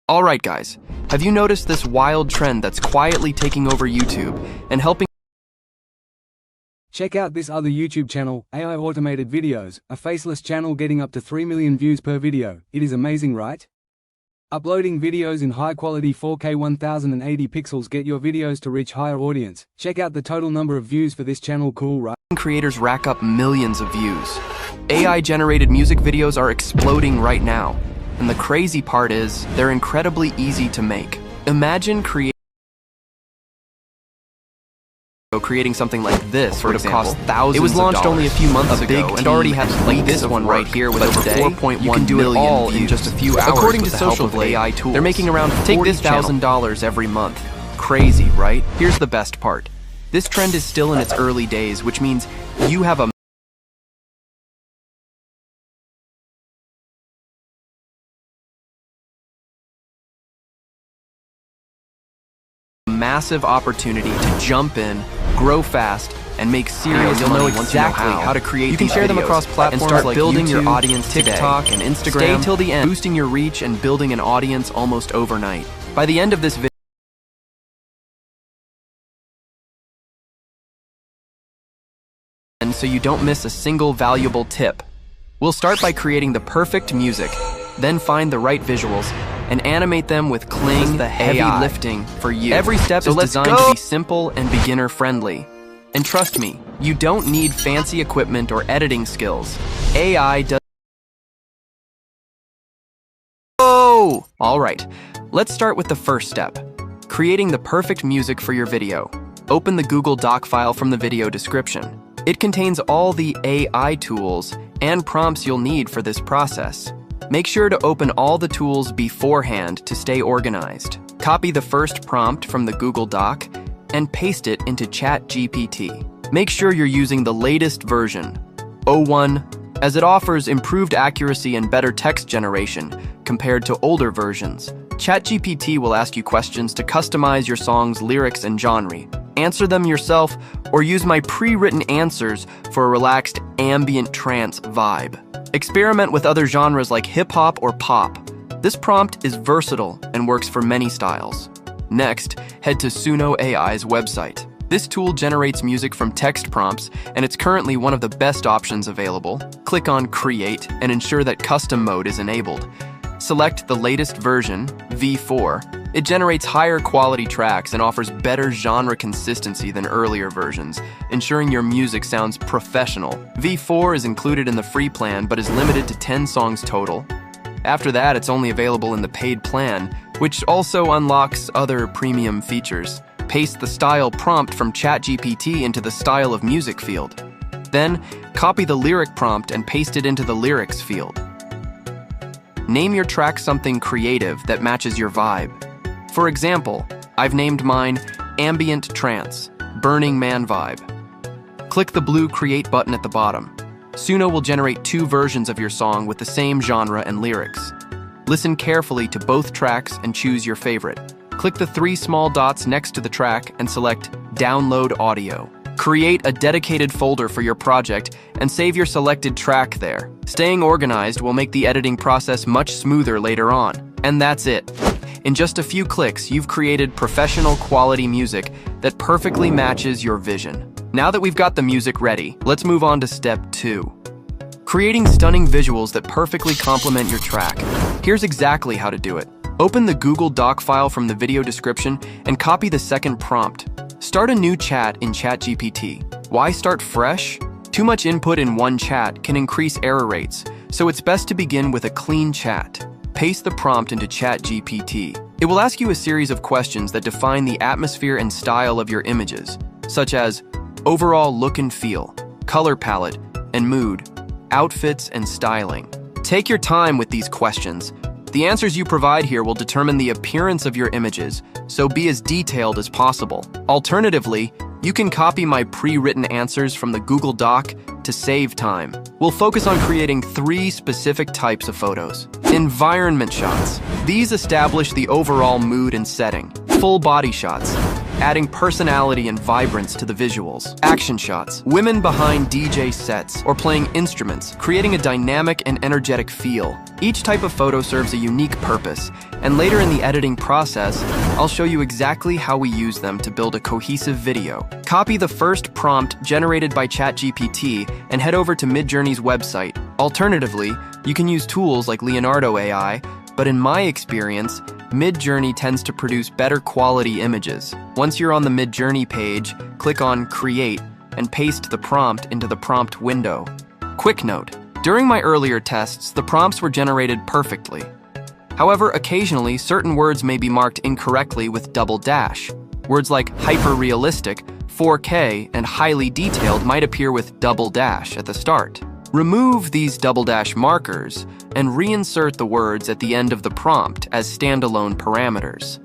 Alright guys, have you noticed this wild trend that's quietly taking over YouTube and helping? Check out this other YouTube channel, AI Automated Videos, a faceless channel getting up to 3 million views per video. It is amazing, right? Uploading videos in high-quality 4K 1080 pixels get your videos to reach higher audience. Check out the total number of views for this channel, cool, right? Creators rack up millions of views. AI-generated music videos are exploding right now, and the crazy part is, they're incredibly easy to make. Imagine creating something like this would have cost thousands. It was launched only a few months ago and already has like this one right here with over 4.1 million views in just a few hours. According to social AI tools, they're making around $40,000 every month. Crazy, right? Here's the best part. This trend is still in its early days, which means you have a massive opportunity to jump in, grow fast, and make serious money. You'll know exactly how to create. You can share them across platforms and start like building YouTube, your audience, TikTok, and Instagram. Stay till the end, boosting your reach and building an audience almost overnight. By the end of this video, and so you don't miss a single valuable tip. We'll start by creating the perfect music, then find the right visuals, and animate them with Kling, the heavy lifting for you. Every step is designed to be simple and beginner-friendly. And trust me, you don't need fancy equipment or editing skills. AI does. Oh! Alright, let's start with the first step. Creating the perfect music for your video. Open the Google Doc file from the video description. It contains all the AI tools and prompts you'll need for this process. Make sure to open all the tools beforehand to stay organized. Copy the first prompt from the Google Doc and paste it into ChatGPT. Make sure you're using the latest version, O1, as it offers improved accuracy and better text generation compared to older versions. ChatGPT will ask you questions to customize your song's lyrics and genre. Answer them yourself or use my pre-written answers for a relaxed ambient trance vibe. Experiment with other genres like hip-hop or pop. This prompt is versatile and works for many styles. Next, head to Suno AI's website. This tool generates music from text prompts, and it's currently one of the best options available. Click on Create and ensure that custom mode is enabled. Select the latest version, V4. It generates higher quality tracks and offers better genre consistency than earlier versions, ensuring your music sounds professional. V4 is included in the free plan but is limited to 10 songs total. After that, it's only available in the paid plan, which also unlocks other premium features. Paste the style prompt from ChatGPT into the style of music field. Then, copy the lyric prompt and paste it into the lyrics field. Name your track something creative that matches your vibe. For example, I've named mine Ambient Trance, Burning Man Vibe. Click the blue Create button at the bottom. Suno will generate 2 versions of your song with the same genre and lyrics. Listen carefully to both tracks and choose your favorite. Click the 3 small dots next to the track and select Download Audio. Create a dedicated folder for your project and save your selected track there. Staying organized will make the editing process much smoother later on. And that's it. In just a few clicks, you've created professional quality music that perfectly matches your vision. Now that we've got the music ready, let's move on to step 2. Creating stunning visuals that perfectly complement your track. Here's exactly how to do it. Open the Google Doc file from the video description and copy the second prompt. Start a new chat in ChatGPT. Why start fresh? Too much input in one chat can increase error rates, so it's best to begin with a clean chat. Paste the prompt into ChatGPT. It will ask you a series of questions that define the atmosphere and style of your images, such as overall look and feel, color palette and mood, outfits and styling. Take your time with these questions. The answers you provide here will determine the appearance of your images, so be as detailed as possible. Alternatively, you can copy my pre-written answers from the Google Doc to save time. We'll focus on creating 3 specific types of photos. Environment shots. These establish the overall mood and setting. Full body shots. adding personality and vibrance to the visuals. Action shots, women behind DJ sets or playing instruments, creating a dynamic and energetic feel. Each type of photo serves a unique purpose, and later in the editing process, I'll show you exactly how we use them to build a cohesive video. Copy the first prompt generated by ChatGPT and head over to Midjourney's website. Alternatively, you can use tools like Leonardo AI, but in my experience, Midjourney tends to produce better quality images. Once you're on the Midjourney page, click on Create and paste the prompt into the prompt window. Quick note, during my earlier tests, the prompts were generated perfectly. However, occasionally, certain words may be marked incorrectly with double dash. Words like hyper-realistic, 4K, and highly detailed might appear with double dash at the start. Remove these double dash markers and reinsert the words at the end of the prompt as standalone parameters.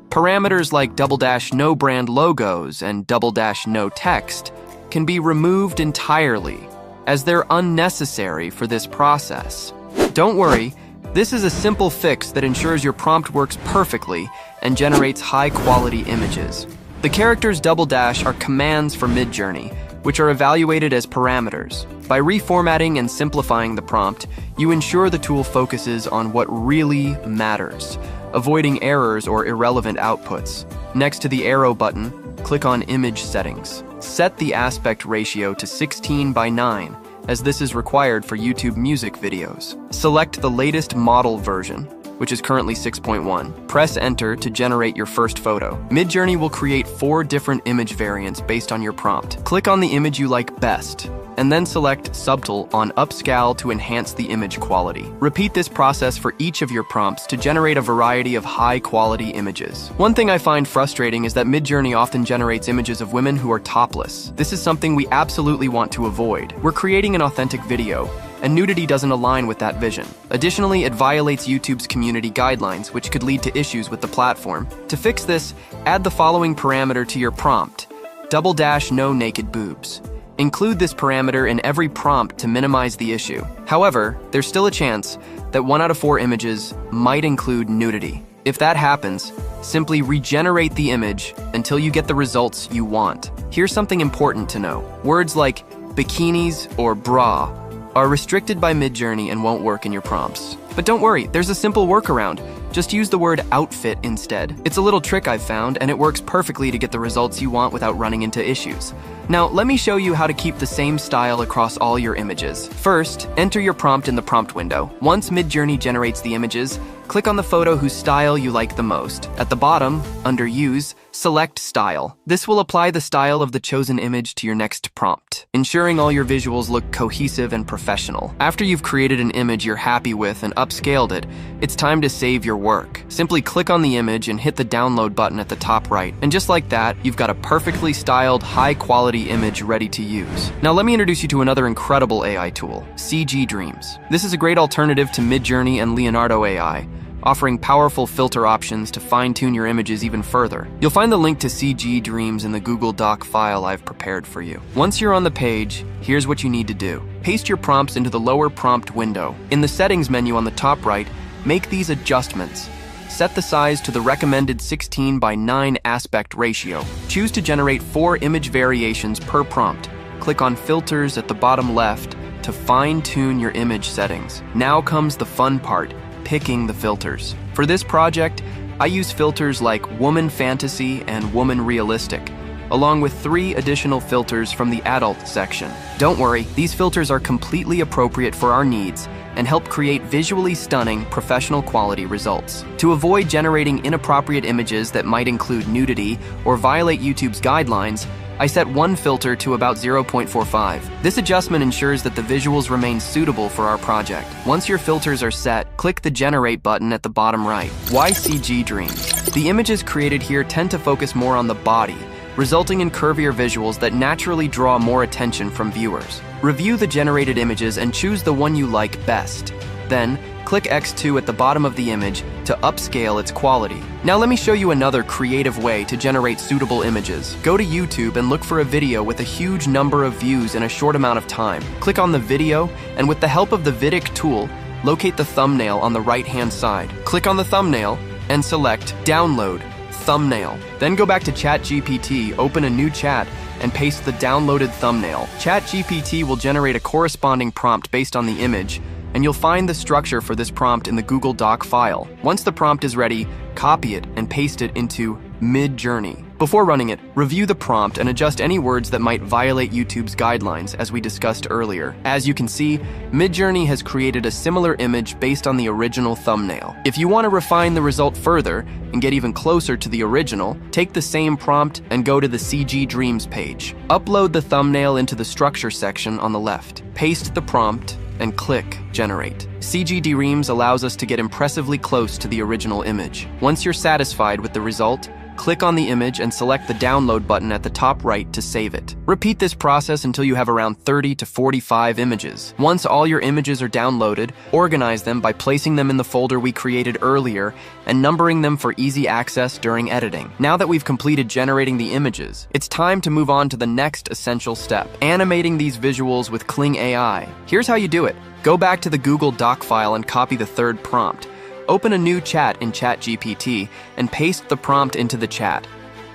Parameters like double dash no brand logos and double dash no text can be removed entirely, as they're unnecessary for this process. Don't worry, this is a simple fix that ensures your prompt works perfectly and generates high-quality images. The characters double dash are commands for Midjourney, which are evaluated as parameters. By reformatting and simplifying the prompt, you ensure the tool focuses on what really matters, avoiding errors or irrelevant outputs. Next to the arrow button, click on Image Settings. Set the aspect ratio to 16:9, as this is required for YouTube music videos. Select the latest model version, which is currently 6.1. Press Enter to generate your first photo. Midjourney will create 4 different image variants based on your prompt. Click on the image you like best, and then select Subtle on Upscale to enhance the image quality. Repeat this process for each of your prompts to generate a variety of high-quality images. One thing I find frustrating is that Midjourney often generates images of women who are topless. This is something we absolutely want to avoid. We're creating an authentic video, and nudity doesn't align with that vision. Additionally, it violates YouTube's community guidelines, which could lead to issues with the platform. To fix this, add the following parameter to your prompt: double dash no naked boobs. Include this parameter in every prompt to minimize the issue. However, there's still a chance that 1 out of 4 images might include nudity. If that happens, simply regenerate the image until you get the results you want. Here's something important to know. Words like bikinis or bra are restricted by Midjourney and won't work in your prompts. But don't worry, there's a simple workaround. Just use the word outfit instead. It's a little trick I've found, and it works perfectly to get the results you want without running into issues. Now, let me show you how to keep the same style across all your images. First, enter your prompt in the prompt window. Once Midjourney generates the images, click on the photo whose style you like the most. At the bottom, under Use, select Style. This will apply the style of the chosen image to your next prompt, ensuring all your visuals look cohesive and professional. After you've created an image you're happy with and upscaled it, it's time to save your work. Simply click on the image and hit the download button at the top right. And just like that, you've got a perfectly styled, high-quality image ready to use. Now let me introduce you to another incredible AI tool, CG Dreams. This is a great alternative to Midjourney and Leonardo AI, offering powerful filter options to fine-tune your images even further. You'll find the link to CG Dreams in the Google Doc file I've prepared for you. Once you're on the page, here's what you need to do. Paste your prompts into the lower prompt window. In the settings menu on the top right, make these adjustments. Set the size to the recommended 16:9 aspect ratio. Choose to generate 4 image variations per prompt. Click on Filters at the bottom left to fine-tune your image settings. Now comes the fun part, picking the filters. For this project, I use filters like Woman Fantasy and Woman Realistic, along with 3 additional filters from the Adult section. Don't worry, these filters are completely appropriate for our needs and help create visually stunning, professional quality results. To avoid generating inappropriate images that might include nudity or violate YouTube's guidelines, I set one filter to about 0.45. This adjustment ensures that the visuals remain suitable for our project. Once your filters are set, click the Generate button at the bottom right. Why CG Dreams? The images created here tend to focus more on the body, resulting in curvier visuals that naturally draw more attention from viewers. Review the generated images and choose the one you like best. Then, click X2 at the bottom of the image to upscale its quality. Now let me show you another creative way to generate suitable images. Go to YouTube and look for a video with a huge number of views in a short amount of time. Click on the video, and with the help of the Vidic tool, locate the thumbnail on the right-hand side. Click on the thumbnail and select Download thumbnail. Then go back to ChatGPT, open a new chat, and paste the downloaded thumbnail. ChatGPT will generate a corresponding prompt based on the image, and you'll find the structure for this prompt in the Google Doc file. Once the prompt is ready, copy it and paste it into Midjourney. Before running it, review the prompt and adjust any words that might violate YouTube's guidelines, as we discussed earlier. As you can see, Midjourney has created a similar image based on the original thumbnail. If you want to refine the result further and get even closer to the original, take the same prompt and go to the CG Dreams page. Upload the thumbnail into the structure section on the left. Paste the prompt and click Generate. CG Dreams allows us to get impressively close to the original image. Once you're satisfied with the result, click on the image and select the download button at the top right to save it. Repeat this process until you have around 30 to 45 images. Once all your images are downloaded, organize them by placing them in the folder we created earlier and numbering them for easy access during editing. Now that we've completed generating the images, it's time to move on to the next essential step, animating these visuals with Kling AI. Here's how you do it. Go back to the Google Doc file and copy the third prompt. Open a new chat in ChatGPT and paste the prompt into the chat.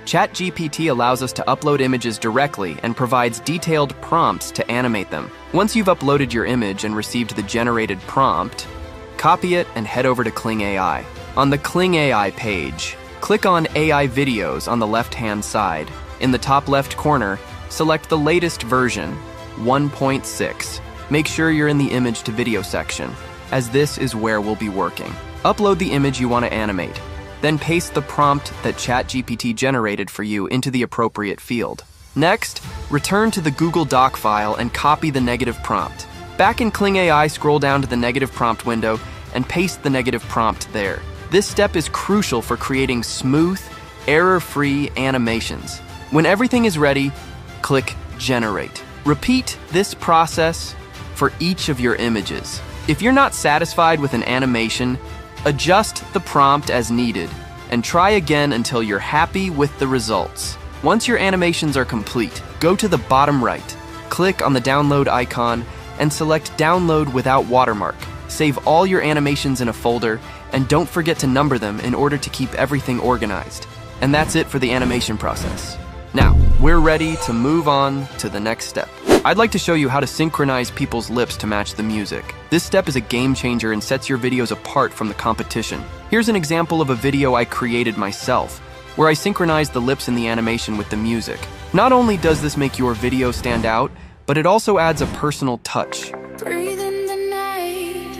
ChatGPT allows us to upload images directly and provides detailed prompts to animate them. Once you've uploaded your image and received the generated prompt, copy it and head over to Kling AI. On the Kling AI page, click on AI Videos on the left-hand side. In the top left corner, select the latest version, 1.6. Make sure you're in the image to video section, as this is where we'll be working. Upload the image you want to animate, then paste the prompt that ChatGPT generated for you into the appropriate field. Next, return to the Google Doc file and copy the negative prompt. Back in Kling AI, scroll down to the negative prompt window and paste the negative prompt there. This step is crucial for creating smooth, error-free animations. When everything is ready, click Generate. Repeat this process for each of your images. If you're not satisfied with an animation, adjust the prompt as needed and try again until you're happy with the results. Once your animations are complete, go to the bottom right, click on the download icon, and select Download Without Watermark. Save all your animations in a folder, and don't forget to number them in order to keep everything organized. And that's it for the animation process. Now, we're ready to move on to the next step. I'd like to show you how to synchronize people's lips to match the music. This step is a game changer and sets your videos apart from the competition. Here's an example of a video I created myself, where I synchronized the lips in the animation with the music. Not only does this make your video stand out, but it also adds a personal touch. Breathe in the night,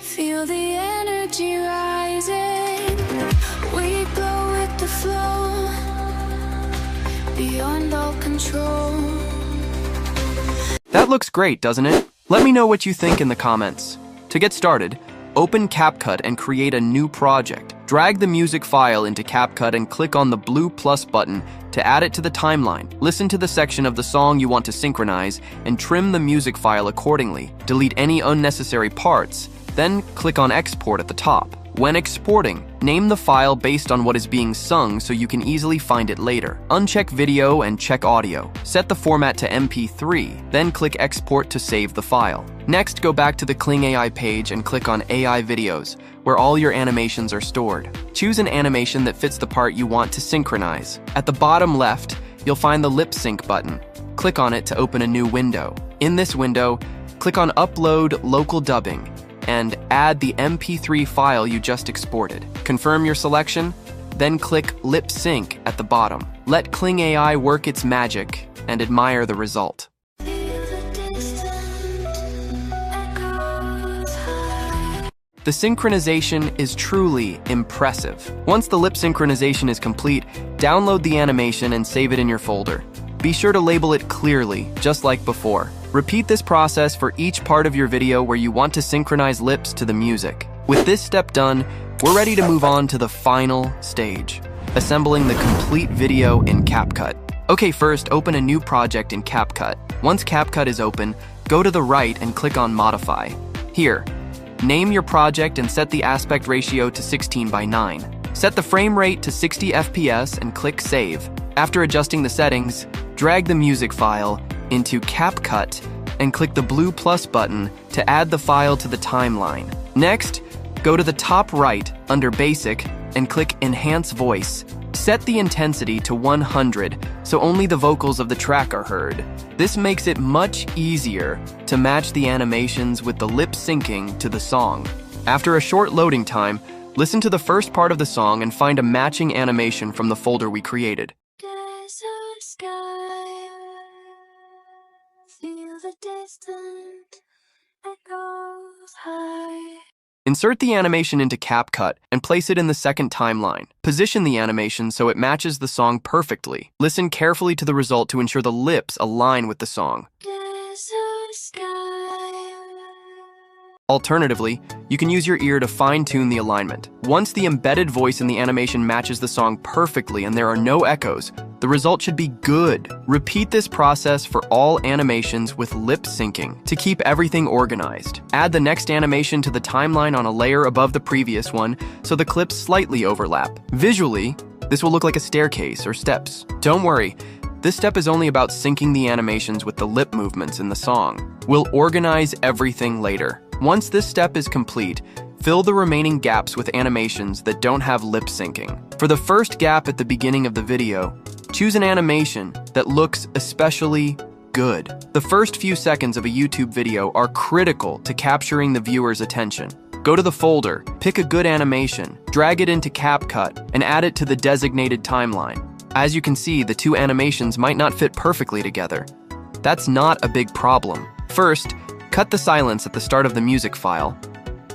feel the energy rising. We go with the flow, beyond all control. That looks great, doesn't it? Let me know what you think in the comments. To get started, open CapCut and create a new project. Drag the music file into CapCut and click on the blue plus button to add it to the timeline. Listen to the section of the song you want to synchronize and trim the music file accordingly. Delete any unnecessary parts, then click on Export at the top. When exporting, name the file based on what is being sung so you can easily find it later. Uncheck video and check audio. Set the format to MP3, then click Export to save the file. Next, go back to the Kling AI page and click on AI Videos, where all your animations are stored. Choose an animation that fits the part you want to synchronize. At the bottom left, you'll find the lip sync button. Click on it to open a new window. In this window, click on Upload Local Dubbing and add the MP3 file you just exported. Confirm your selection, then click Lip Sync at the bottom. Let Kling AI work its magic and admire the result. The synchronization is truly impressive. Once the lip synchronization is complete, download the animation and save it in your folder. Be sure to label it clearly, just like before. Repeat this process for each part of your video where you want to synchronize lips to the music. With this step done, we're ready to move on to the final stage, assembling the complete video in CapCut. Okay, first, open a new project in CapCut. Once CapCut is open, go to the right and click on Modify. Here, name your project and set the aspect ratio to 16:9. Set the frame rate to 60 FPS and click Save. After adjusting the settings, drag the music file into CapCut and click the blue plus button to add the file to the timeline. Next, go to the top right under Basic, and click Enhance Voice. Set the intensity to 100 so only the vocals of the track are heard. This makes it much easier to match the animations with the lip syncing to the song. After a short loading time, listen to the first part of the song and find a matching animation from the folder we created. There's a sky, feel the distant echoes high. Insert the animation into CapCut and place it in the second timeline. Position the animation so it matches the song perfectly. Listen carefully to the result to ensure the lips align with the song. There's a sky. Alternatively, you can use your ear to fine-tune the alignment. Once the embedded voice in the animation matches the song perfectly and there are no echoes, the result should be good. Repeat this process for all animations with lip syncing to keep everything organized. Add the next animation to the timeline on a layer above the previous one so the clips slightly overlap. Visually, this will look like a staircase or steps. Don't worry, this step is only about syncing the animations with the lip movements in the song. We'll organize everything later. Once this step is complete, fill the remaining gaps with animations that don't have lip syncing. For the first gap at the beginning of the video, choose an animation that looks especially good. The first few seconds of a YouTube video are critical to capturing the viewer's attention. Go to the folder, pick a good animation, drag it into CapCut, and add it to the designated timeline. As you can see, the two animations might not fit perfectly together. That's not a big problem. First, cut the silence at the start of the music file.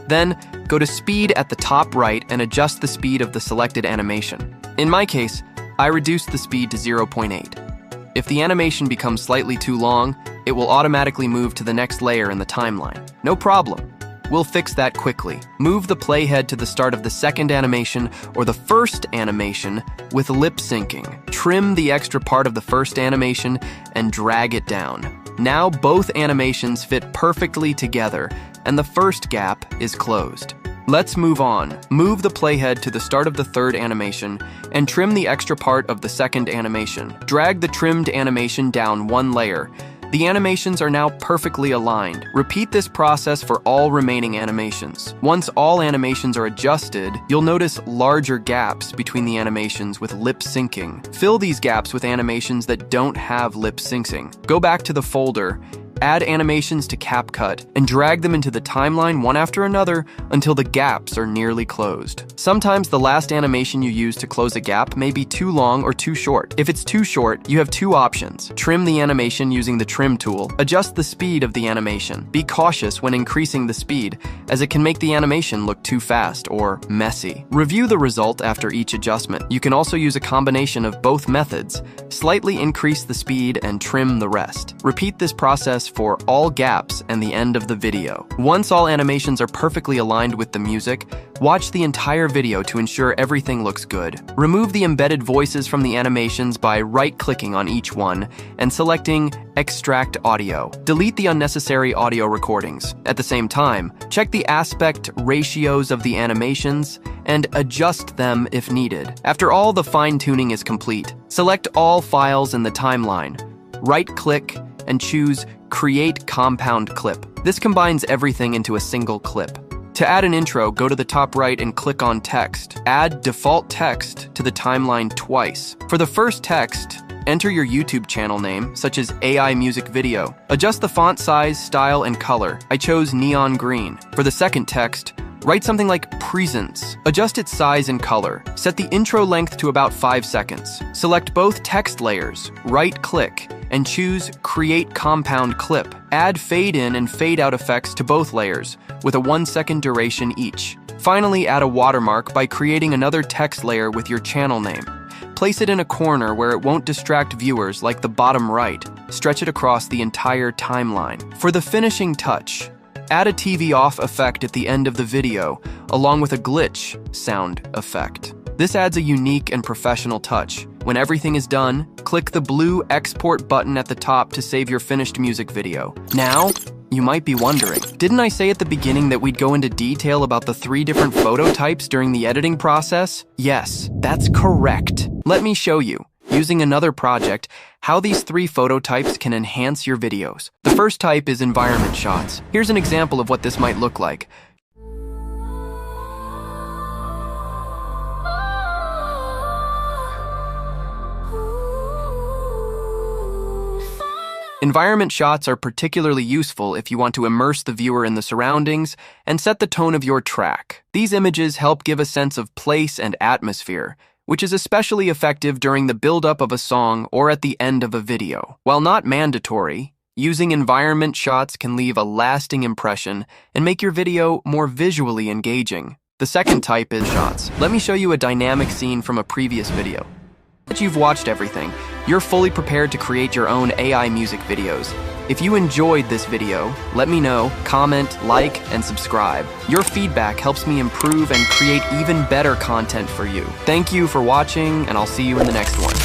Then, go to Speed at the top right and adjust the speed of the selected animation. In my case, I reduced the speed to 0.8. If the animation becomes slightly too long, it will automatically move to the next layer in the timeline. No problem. We'll fix that quickly. Move the playhead to the start of the second animation or the first animation with lip syncing. Trim the extra part of the first animation and drag it down. Now both animations fit perfectly together and the first gap is closed. Let's move on. Move the playhead to the start of the third animation and trim the extra part of the second animation. Drag the trimmed animation down one layer. The animations are now perfectly aligned. Repeat this process for all remaining animations. Once all animations are adjusted, you'll notice larger gaps between the animations with lip syncing. Fill these gaps with animations that don't have lip syncing. Go back to the folder, add animations to CapCut, and drag them into the timeline one after another until the gaps are nearly closed. Sometimes the last animation you use to close a gap may be too long or too short. If it's too short, you have two options. Trim the animation using the trim tool. Adjust the speed of the animation. Be cautious when increasing the speed, as it can make the animation look too fast or messy. Review the result after each adjustment. You can also use a combination of both methods. Slightly increase the speed and trim the rest. Repeat this process for all gaps and the end of the video. Once all animations are perfectly aligned with the music, watch the entire video to ensure everything looks good. Remove the embedded voices from the animations by right-clicking on each one and selecting Extract Audio. Delete the unnecessary audio recordings. At the same time, check the aspect ratios of the animations and adjust them if needed. After all the fine-tuning is complete, select all files in the timeline. Right-click and choose Create Compound Clip. This combines everything into a single clip. To add an intro, go to the top right and click on Text. Add default text to the timeline twice. For the first text, enter your YouTube channel name, such as AI Music Video. Adjust the font size, style, and color. I chose neon green. For the second text, write something like presence. Adjust its size and color. Set the intro length to about 5 seconds. Select both text layers, right-click, and choose Create Compound Clip. Add fade in and fade out effects to both layers, with a 1-second duration each. Finally, add a watermark by creating another text layer with your channel name. Place it in a corner where it won't distract viewers, like the bottom right. Stretch it across the entire timeline. For the finishing touch, add a TV off effect at the end of the video, along with a glitch sound effect. This adds a unique and professional touch. When everything is done, click the blue export button at the top to save your finished music video. Now, you might be wondering, didn't I say at the beginning that we'd go into detail about the 3 different photo types during the editing process? Yes, that's correct. Let me show you, using another project, how these 3 photo types can enhance your videos. The first type is environment shots. Here's an example of what this might look like. Environment shots are particularly useful if you want to immerse the viewer in the surroundings and set the tone of your track. These images help give a sense of place and atmosphere, which is especially effective during the build-up of a song or at the end of a video. While not mandatory, using environment shots can leave a lasting impression and make your video more visually engaging. The second type is shots. Let me show you a dynamic scene from a previous video. Now that you've watched everything, you're fully prepared to create your own AI music videos. If you enjoyed this video, let me know, comment, like, and subscribe. Your feedback helps me improve and create even better content for you. Thank you for watching, and I'll see you in the next one.